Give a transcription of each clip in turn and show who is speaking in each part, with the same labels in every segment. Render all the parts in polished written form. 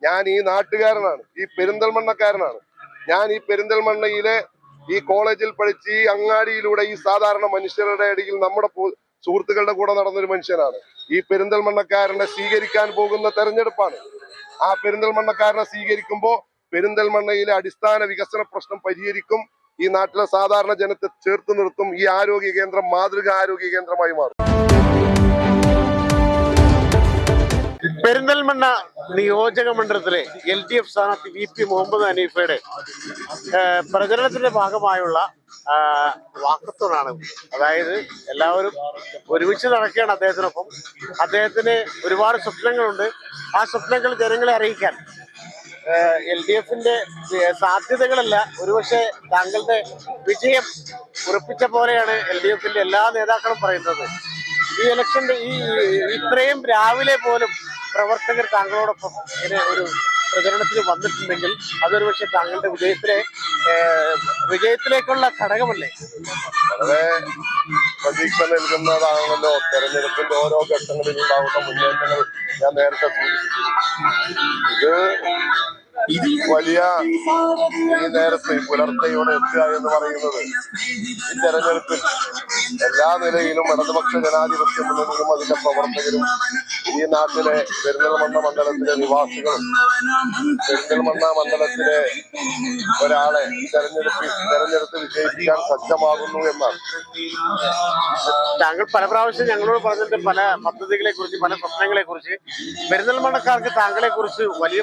Speaker 1: ഞാൻ ഈ നാട്ടുകാരനാണ്, ഈ പെരിന്തൽമണ്ണക്കാരനാണ്. ഞാൻ ഈ പെരിന്തൽമണ്ണയിലെ ഈ കോളേജിൽ പഠിച്ച് ഈ അങ്ങാടിയിലൂടെ ഈ സാധാരണ മനുഷ്യരുടെ ഇടയിൽ നമ്മുടെ സുഹൃത്തുക്കളുടെ കൂടെ നടന്നൊരു മനുഷ്യനാണ്. ഈ പെരിന്തൽമണ്ണക്കാരനെ സ്വീകരിക്കാൻ പോകുന്ന തെരഞ്ഞെടുപ്പാണ്. ആ പെരിന്തൽമണ്ണക്കാരനെ സ്വീകരിക്കുമ്പോൾ പെരിന്തൽമണ്ണയിലെ അടിസ്ഥാന വികസന പ്രശ്നം പരിഹരിക്കും. ഈ നാട്ടിലെ സാധാരണ ജനത്തെ ചേർത്ത് നിർത്തും. ഈ ആരോഗ്യ കേന്ദ്രം മാതൃക ആരോഗ്യ കേന്ദ്രമായി മാറും.
Speaker 2: പെരിന്തൽമണ്ണ നിയോജക മണ്ഡലത്തിലെ LDF സ്ഥാനാർത്ഥി VP മുഹമ്മദ് ഹനീഫയുടെ പ്രചരണത്തിന്റെ ഭാഗമായുള്ള വാക്കത്തോടാണ്. അതായത് എല്ലാവരും ഒരുമിച്ച് നടക്കുകയാണ് അദ്ദേഹത്തിനൊപ്പം. അദ്ദേഹത്തിന് ഒരുപാട് സ്വപ്നങ്ങളുണ്ട്. ആ സ്വപ്നങ്ങൾ ജനങ്ങളെ അറിയിക്കാൻ LDFന്റെ സാധ്യതകളല്ല, ഒരുപക്ഷെ താങ്കളുടെ വിജയം ഉറപ്പിച്ച പോലെയാണ് LDFന്റെ എല്ലാ നേതാക്കളും പറയുന്നത്. ഈ ഇലക്ഷന്റെ ഇത്രയും രാവിലെ പോലും പ്രവർത്തകർ താങ്കളോടൊപ്പം ഇങ്ങനെ ഒരു പ്രചരണത്തിന് വന്നിട്ടുണ്ടെങ്കിൽ അതൊരു പക്ഷെ താങ്കളുടെ വിജയത്തിലേക്കുള്ള ഘടകമല്ലേ?
Speaker 1: വളരെ പ്രതീക്ഷ നൽകുന്നതാണല്ലോ തെരഞ്ഞെടുപ്പിന്റെ ഓരോ ഘട്ടങ്ങളിൽ ഉണ്ടാവുന്ന മുന്നേറ്റങ്ങൾ. ഞാൻ നേരത്തെ സൂചിപ്പിച്ചു, ഇത് വലിയ ഈ നേരത്തെ പുലർച്ചയോടെ എത്തുക എന്ന് പറയുന്നത് ഈ തെരഞ്ഞെടുപ്പിൽ എല്ലാ നിലയിലും ഇടതുപക്ഷ ജനാധിപത്യ മുന്നണിയും അതിന്റെ പ്രവർത്തകരും ഈ നാട്ടിലെ പെരിന്തൽമണ്ണ മണ്ഡലത്തിലെ നിവാസികളും പെരിന്തൽമണ്ണ മണ്ഡലത്തിലെ ഒരാളെ തെരഞ്ഞെടുത്ത് വിജയിപ്പിക്കാൻ സജ്ജമാകുന്നു എന്നാണ്.
Speaker 2: താങ്കൾ പല പ്രാവശ്യം ഞങ്ങളോട് പറഞ്ഞിട്ട് പല പദ്ധതികളെ കുറിച്ച്, പല സ്വപ്നങ്ങളെ കുറിച്ച്. പെരിന്തൽമണ്ണക്കാർക്ക് താങ്കളെ കുറിച്ച് വലിയ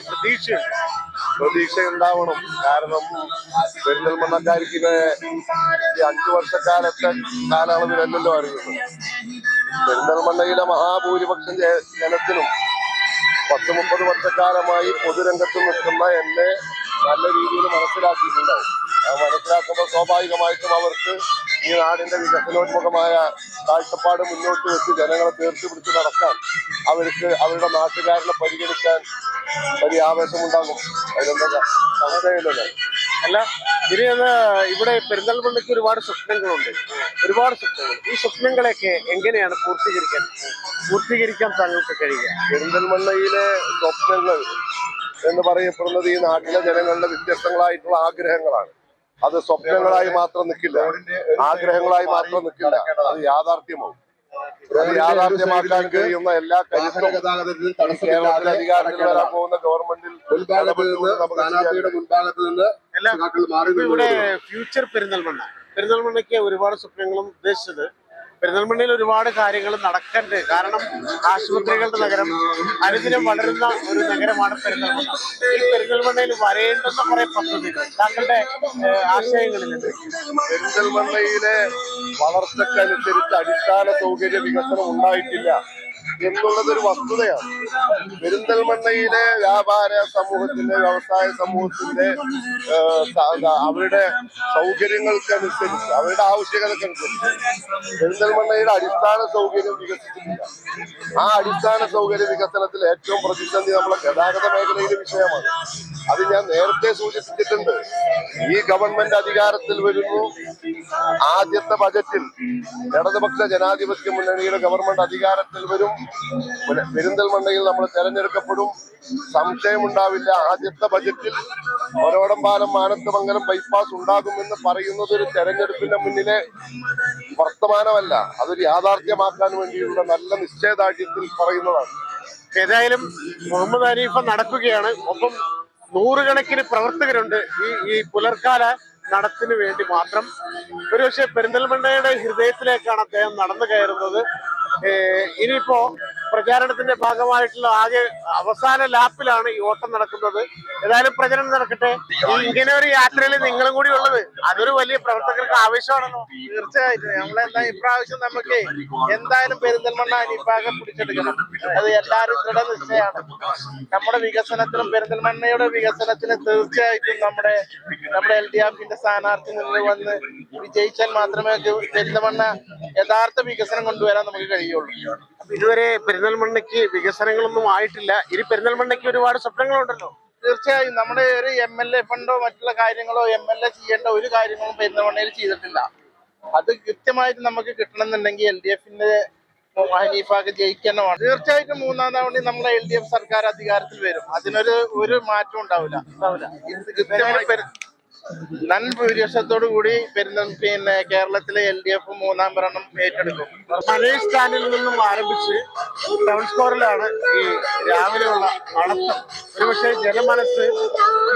Speaker 1: പ്രതീക്ഷയുണ്ടാവണം. കാരണം പെരിന്തൽമണ്ണക്കാർക്ക് 5 വർഷക്കാലത്തെ കാലയളവിലല്ലല്ലോ അറിയുന്നത്. പെരിന്തൽമണ്ണയിലെ മഹാഭൂരിപക്ഷം ജനത്തിനും 10-30 വർഷക്കാലമായി പൊതുരംഗത്ത് നിൽക്കുന്ന എന്നെ നല്ല രീതിയിൽ മനസ്സിലാക്കിയിട്ടുണ്ടാവും. മനസ്സിലാക്കുമ്പോൾ സ്വാഭാവികമായിട്ടും അവർക്ക് ഈ നാടിന്റെ വികസനോന്മുഖമായ കാഴ്ചപ്പാട് മുന്നോട്ട് വെച്ച് ജനങ്ങളെ തീർത്ത് പിടിച്ച് നടക്കാൻ അവർക്ക് അവരുടെ നാട്ടുകാരനെ പരിഗണിക്കാൻ വലിയ ആവേശമുണ്ടാകും. അതിലെന്താ സംശയമില്ലല്ലോ.
Speaker 2: അല്ല, ഇനി ഇവിടെ പെരിന്തൽമണ്ണയ്ക്ക് ഒരുപാട് സ്വപ്നങ്ങളുണ്ട്, ഒരുപാട് സ്വപ്നങ്ങൾ. ഈ സ്വപ്നങ്ങളെയൊക്കെ എങ്ങനെയാണ് പൂർത്തീകരിക്കാൻ താങ്കൾക്ക് കഴിയുക?
Speaker 1: പെരിന്തൽമണ്ണയിലെ സ്വപ്നങ്ങൾ എന്ന് പറയപ്പെടുന്നത് ഈ നാട്ടിലെ ജനങ്ങളുടെ വ്യത്യസ്തങ്ങളായിട്ടുള്ള ആഗ്രഹങ്ങളാണ്. അത് സ്വപ്നങ്ങളായി മാത്രം നിൽക്കില്ല, ആഗ്രഹങ്ങളായി മാത്രം നിൽക്കില്ല, അത് യാഥാർത്ഥ്യമാവും. അത് യാഥാർത്ഥ്യമാക്കാൻ കഴിയുന്ന എല്ലാ കരുത്തും കേരളത്തിലെ അധികാരത്തിൽ വരാൻ പോകുന്ന ഗവൺമെന്റിൽ
Speaker 2: ഇവിടെ ഫ്യൂച്ചർ പെരിന്തൽമണ്ണയ്ക്ക് ഒരുപാട് സ്വപ്നങ്ങളും ഉദ്ദേശിച്ചത്. പെരിന്തൽമണ്ണയിൽ ഒരുപാട് കാര്യങ്ങൾ നടക്കണ്ട്. കാരണം ആശുപത്രികളുടെ നഗരം, അനുദിനം വളരുന്ന ഒരു നഗരമാണ് പെരിന്തൽമണ്ണ. ഈ പെരിന്തൽമണ്ണയിൽ വരേണ്ടുന്ന കുറെ പദ്ധതികൾ താങ്കളുടെ ആശയങ്ങളിലുണ്ട്.
Speaker 1: പെരിന്തൽമണ്ണയിലെ വളർച്ചക്കനുസരിച്ച് അടിസ്ഥാന സൗകര്യ വികസനം ഉണ്ടായിട്ടില്ല എന്നുള്ളതൊരു വസ്തുതയാണ്. പെരിന്തൽമണ്ണയിലെ വ്യാപാര സമൂഹത്തിന്റെ, വ്യവസായ സമൂഹത്തിന്റെ അവരുടെ സൗകര്യങ്ങൾക്കനുസരിച്ച്, അവരുടെ ആവശ്യകതക്കനുസരിച്ച് പെരിന്തൽമണ്ണയുടെ അടിസ്ഥാന സൗകര്യം വികസിച്ചിട്ടില്ല. ആ അടിസ്ഥാന സൗകര്യ വികസനത്തിൽ ഏറ്റവും പ്രതിസന്ധി നമ്മളെ ഗതാഗത മേഖലയിലെ വിഷയമാണ്. അത് ഞാൻ നേരത്തെ സൂചിപ്പിച്ചിട്ടുണ്ട്. ഈ ഗവൺമെന്റ് അധികാരത്തിൽ വരുന്നു. ആദ്യത്തെ ബജറ്റിൽ ഇടതുപക്ഷ ജനാധിപത്യ മുന്നണിയുടെ ഗവൺമെന്റ് അധികാരത്തിൽ വരും. പെരിന്തൽമണ്ണയിൽ നമ്മൾ തെരഞ്ഞെടുക്കപ്പെടും, സംശയമുണ്ടാവില്ല. ആദ്യത്തെ ബജറ്റിൽ ഒരോടം പാലം, മാനത്തുമംഗലം ബൈപ്പാസ് ഉണ്ടാകുമെന്ന് പറയുന്നത് ഒരു തെരഞ്ഞെടുപ്പിന്റെ മുന്നിലെ വർത്തമാനമല്ല, അതൊരു യാഥാർത്ഥ്യമാക്കാൻ വേണ്ടിയുള്ള നല്ല നിശ്ചയദാർഢ്യത്തിൽ പറയുന്നതാണ്.
Speaker 2: ഏതായാലും മുഹമ്മദ് ഹനീഫ നടക്കുകയാണ്. ഒപ്പം നൂറുകണക്കിന് പ്രവർത്തകരുണ്ട് ഈ പുലർക്കാല നടത്തിന് വേണ്ടി മാത്രം. ഒരുപക്ഷെ പെരിന്തൽമണ്ണയുടെ ഹൃദയത്തിലേക്കാണ് അദ്ദേഹം നടന്നു കയറുന്നത്. ഇനിയിപ്പോ പ്രചാരണത്തിന്റെ ഭാഗമായിട്ടുള്ള ആകെ അവസാന ലാപ്പിലാണ് ഈ ഓട്ടം നടക്കുന്നത്. ഏതായാലും പ്രചരണം നടക്കട്ടെ. ഇങ്ങനെ ഒരു യാത്രയിൽ നിങ്ങളും കൂടി ഉള്ളത് അതൊരു വലിയ പ്രവർത്തകർക്ക് ആവേശമാണല്ലോ.
Speaker 3: തീർച്ചയായിട്ടും നമ്മളെന്താ ഇപ്രാവശ്യം നമുക്ക് എന്തായാലും പെരിന്തൽമണ്ണ ഹനീഫാകെ പിടിച്ചെടുക്കണം. അത് എല്ലാവരും ദൃഢനിശ്ചയമാണ്. നമ്മുടെ വികസനത്തിനും പെരിന്തൽമണ്ണയുടെ വികസനത്തിന് തീർച്ചയായിട്ടും നമ്മുടെ LDFന്റെ സ്ഥാനാർത്ഥി മുന്നിൽ വന്ന് വിജയിച്ചാൽ മാത്രമേ പെരിന്തൽമണ്ണ യഥാർത്ഥ വികസനം കൊണ്ടുവരാൻ നമുക്ക് കഴിയുള്ളൂ.
Speaker 2: ഇതുവരെ പെരിന്തൽമണ്ണയ്ക്ക് വികസനങ്ങളൊന്നും ആയിട്ടില്ല. ഇനി പെരിന്തൽമണ്ണയ്ക്ക് ഒരുപാട് സ്വപ്നങ്ങളുണ്ടല്ലോ.
Speaker 3: തീർച്ചയായും നമ്മുടെ ഒരു MLA ഫണ്ടോ മറ്റുള്ള കാര്യങ്ങളോ MLA ചെയ്യേണ്ട ഒരു കാര്യങ്ങളും പെരിന്തൽമണ്ണയിൽ ചെയ്തിട്ടില്ല. അത് കൃത്യമായിട്ട് നമുക്ക് കിട്ടണമെന്നുണ്ടെങ്കിൽ LDFന്റെ ഹനീഫാക്ക് ജയിക്കുന്നതാണ്. തീർച്ചയായിട്ടും മൂന്നാം തവണ നമ്മളെ LDF സർക്കാർ അധികാരത്തിൽ വരും. ഒരു മാറ്റം ഉണ്ടാവില്ല. ഇത് കൃത്യമായി ഭൂരിപക്ഷത്തോടു കൂടി കേരളത്തിലെ LDF മൂന്നാം ഭരണം ഏറ്റെടുക്കും.
Speaker 2: മനേഷ് സ്റ്റാൻഡിൽ നിന്നും ആരംഭിച്ച് ടൗൺ സ്ക്വയറിലാണ് ഈ രാവിലെയുള്ള നടത്തം. ഒരുപക്ഷെ ജനമനസ്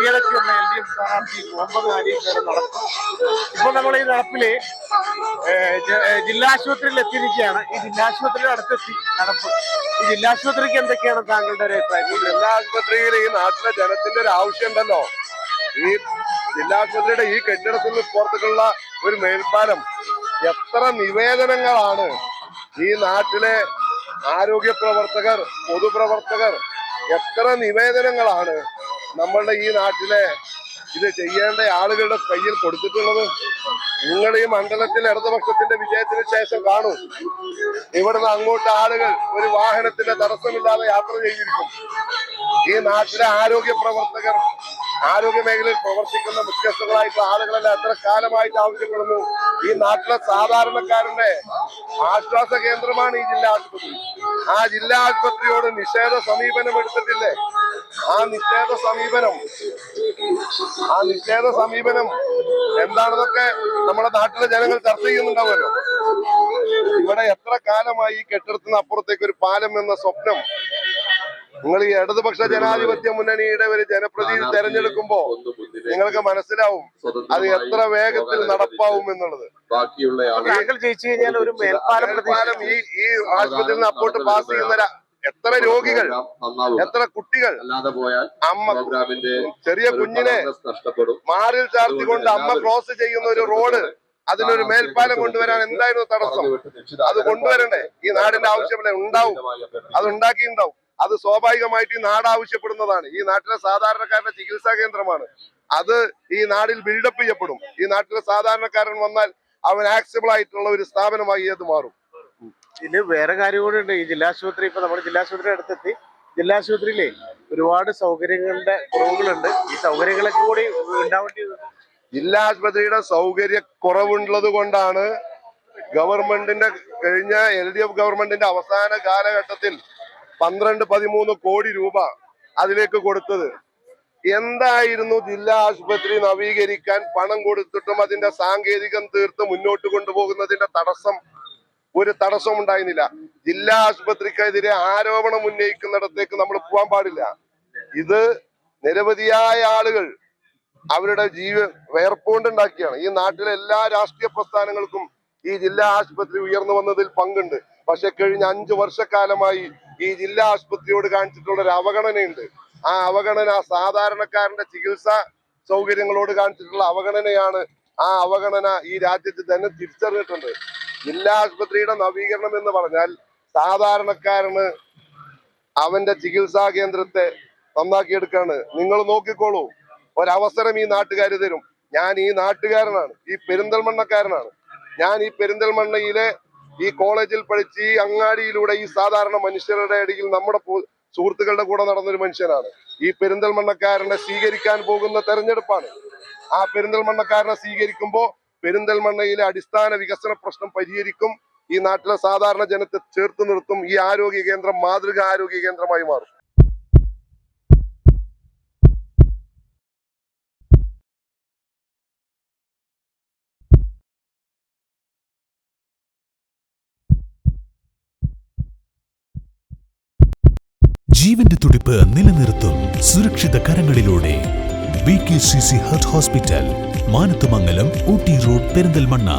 Speaker 2: കീഴടക്കിയുള്ള LDF സ്ഥാനാർത്ഥി മുഹമ്മദ് ഹനീഫയുടെ നടത്തം. ഇപ്പോൾ നമ്മൾ ഈ നടപ്പില് ജില്ലാശുപത്രിയിൽ എത്തിയിരിക്കുകയാണ്. ഈ ജില്ലാശുപത്രിയുടെ അടുത്തെത്തി നടപ്പ്. ഈ ജില്ലാശുപത്രിക്ക് എന്തൊക്കെയാണ് താങ്കളുടെ ഒരു അഭിപ്രായം?
Speaker 1: ജില്ലാശുപത്രിയിൽ ഈ നാട്ടിലെ ജനത്തിന്റെ ഒരു ആവശ്യമുണ്ടല്ലോ. ഈ ജില്ലാശുപത്രിയുടെ ഈ കെട്ടിടത്തിന് പുറത്തേക്കുള്ള ഒരു മേൽപ്പാലം, എത്ര നിവേദനങ്ങളാണ് ഈ നാട്ടിലെ ആരോഗ്യ പ്രവർത്തകർ, പൊതുപ്രവർത്തകർ, എത്ര നിവേദനങ്ങളാണ് നമ്മളുടെ ഈ നാട്ടിലെ ഇത് ചെയ്യേണ്ട ആളുകളുടെ കയ്യിൽ കൊടുത്തിട്ടുള്ളത്. നിങ്ങൾ ഈ മണ്ഡലത്തിൽ ഇടതുപക്ഷത്തിന്റെ വിജയത്തിന് ശേഷം കാണൂ, ഇവിടുന്ന് അങ്ങോട്ട് ആളുകൾ ഒരു വാഹനത്തിന്റെ തടസ്സമില്ലാതെ യാത്ര ചെയ്തിരിക്കും. ഈ നാട്ടിലെ ആരോഗ്യ പ്രവർത്തകർ, ആരോഗ്യ മേഖലയിൽ പ്രവർത്തിക്കുന്ന മുഖ്യസ്ഥകളായിട്ടുള്ള ആളുകളെല്ലാം എത്ര കാലമായിട്ട് ആവശ്യപ്പെടുന്നു. ഈ നാട്ടിലെ സാധാരണക്കാരന്റെ ആശ്വാസ കേന്ദ്രമാണ് ഈ ജില്ലാ ആശുപത്രി. ആ ജില്ലാ ആശുപത്രിയോട് നിഷേധ സമീപനം എടുത്തിട്ടില്ലേ? ആ നിഷേധ സമീപനം എന്താണെന്നൊക്കെ നമ്മുടെ നാട്ടിലെ ജനങ്ങൾ ചർച്ച ചെയ്യുന്നുണ്ടാവുമല്ലോ. ഇവിടെ എത്ര കാലമായി ഈ കെട്ടിടത്തിന് അപ്പുറത്തേക്ക് ഒരു പാലം എന്ന സ്വപ്നം നിങ്ങൾ ഈ ഇടതുപക്ഷ ജനാധിപത്യ മുന്നണിയുടെ ഒരു ജനപ്രതിനിധി തെരഞ്ഞെടുക്കുമ്പോ നിങ്ങൾക്ക് മനസ്സിലാവും അത് എത്ര വേഗത്തിൽ നടപ്പാവും എന്നുള്ളത്.
Speaker 2: താങ്കൾ ജയിച്ചു കഴിഞ്ഞാൽ ഒരു മേൽപ്പാലം
Speaker 1: ഈ ആശുപത്രിയിൽ നിന്ന് അപ്പോട്ട് പാസ് ചെയ്യുന്ന എത്ര രോഗികൾ, എത്ര കുട്ടികൾ, അമ്മ ചെറിയ കുഞ്ഞിനെ മാറിൽ ചാർത്തിക്കൊണ്ട് അമ്മ ക്രോസ് ചെയ്യുന്ന ഒരു റോഡ്, അതിനൊരു മേൽപ്പാലം കൊണ്ടുവരാൻ എന്തായിരുന്നു തടസ്സം? അത് കൊണ്ടുവരണ്ടേ? ഈ നാടിന്റെ ആവശ്യമല്ലേ? ഉണ്ടാവും, അത് ഉണ്ടാക്കിയിട്ടുണ്ടാവും. അത് സ്വാഭാവികമായിട്ട് ഈ നാട് ആവശ്യപ്പെടുന്നതാണ്. ഈ നാട്ടിലെ സാധാരണക്കാരുടെ ചികിത്സാ കേന്ദ്രമാണ്. അത് ഈ നാടിൽ ബിൽഡപ്പ് ചെയ്യപ്പെടും. ഈ നാട്ടിലെ സാധാരണക്കാരൻ വന്നാൽ അവൻ ആക്സബിൾ ആയിട്ടുള്ള ഒരു സ്ഥാപനമായി അത് മാറും.
Speaker 2: ഇതില് വേറെ കാര്യം കൂടെ ഉണ്ട്. ഈ ജില്ലാശുപത്രി, ഇപ്പൊ നമ്മുടെ ജില്ലാശുപത്രിയുടെ അടുത്തെത്തി. ജില്ലാശുപത്രിയിലെ ഒരുപാട് സൗകര്യങ്ങളുടെ കുറവുകളുണ്ട്. ഈ സൗകര്യങ്ങളൊക്കെ കൂടി ഉണ്ടാവേണ്ടത്.
Speaker 1: ജില്ലാ ആശുപത്രിയുടെ സൗകര്യ കുറവുള്ളത് കൊണ്ടാണ് ഗവൺമെന്റിന്റെ കഴിഞ്ഞ LDF ഗവൺമെന്റിന്റെ അവസാന കാലഘട്ടത്തിൽ 12-13 കോടി രൂപ അതിലേക്ക് കൊടുത്തത്. എന്തായിരുന്നു ജില്ലാ ആശുപത്രി നവീകരിക്കാൻ പണം കൊടുത്തിട്ടും അതിന്റെ സാങ്കേതികം തീർത്ത് മുന്നോട്ട് കൊണ്ടുപോകുന്നതിന്റെ ഒരു തടസ്സം ഉണ്ടായിരുന്നില്ല. ജില്ലാ ആശുപത്രിക്കെതിരെ ആരോപണം ഉന്നയിക്കുന്നിടത്തേക്ക് നമ്മൾ പോകാൻ പാടില്ല. ഇത് നിരവധിയായ ആളുകൾ അവരുടെ വേർപ്പുകൊണ്ടുണ്ടാക്കിയാണ്. ഈ നാട്ടിലെ എല്ലാ രാഷ്ട്രീയ പ്രസ്ഥാനങ്ങൾക്കും ഈ ജില്ലാ ആശുപത്രി ഉയർന്നു വന്നതിൽ പങ്കുണ്ട്. പക്ഷെ കഴിഞ്ഞ 5 വർഷക്കാലമായി ഈ ജില്ലാ ആശുപത്രിയോട് കാണിച്ചിട്ടുള്ള ഒരു അവഗണനയുണ്ട്. ആ അവഗണന സാധാരണക്കാരന്റെ ചികിത്സാ സൗകര്യങ്ങളോട് കാണിച്ചിട്ടുള്ള അവഗണനയാണ്. ആ അവഗണന ഈ രാജ്യത്ത് തന്നെ തിരിച്ചറിഞ്ഞിട്ടുണ്ട്. ജില്ലാ ആശുപത്രിയുടെ നവീകരണം എന്ന് പറഞ്ഞാൽ സാധാരണക്കാരന് അവന്റെ ചികിത്സാ കേന്ദ്രത്തെ നന്നാക്കിയെടുക്കാണ്. നിങ്ങൾ നോക്കിക്കോളൂ, ഒരവസരം ഈ നാട്ടുകാർ തരും. ഞാൻ ഈ നാട്ടുകാരനാണ്, ഈ പെരിന്തൽമണ്ണക്കാരനാണ്. ഞാൻ ഈ പെരിന്തൽമണ്ണയിലെ ഈ കോളേജിൽ പഠിച്ച് ഈ അങ്ങാടിയിലൂടെ ഈ സാധാരണ മനുഷ്യരുടെ ഇടയിൽ നമ്മുടെ സുഹൃത്തുക്കളുടെ കൂടെ നടന്നൊരു മനുഷ്യനാണ്. ഈ പെരിന്തൽമണ്ണക്കാരനെ സ്വീകരിക്കാൻ പോകുന്ന തെരഞ്ഞെടുപ്പാണ്. ആ പെരിന്തൽമണ്ണക്കാരനെ സ്വീകരിക്കുമ്പോൾ പെരിന്തൽമണ്ണയിലെ അടിസ്ഥാന വികസന പ്രശ്നം പരിഹരിക്കും. ഈ നാട്ടിലെ സാധാരണ ജനത്തെ ചേർത്ത് നിർത്തും. ഈ ആരോഗ്യ കേന്ദ്രം മാതൃക ആരോഗ്യ കേന്ദ്രമായി മാറും.
Speaker 4: ജീവന്റെ തുടിപ്പ് നിലനിർത്തും സുരക്ഷിത കരങ്ങളിലൂടെ BKCC heart hospital, Manathumangalam, Ooty road, Perinthalmanna.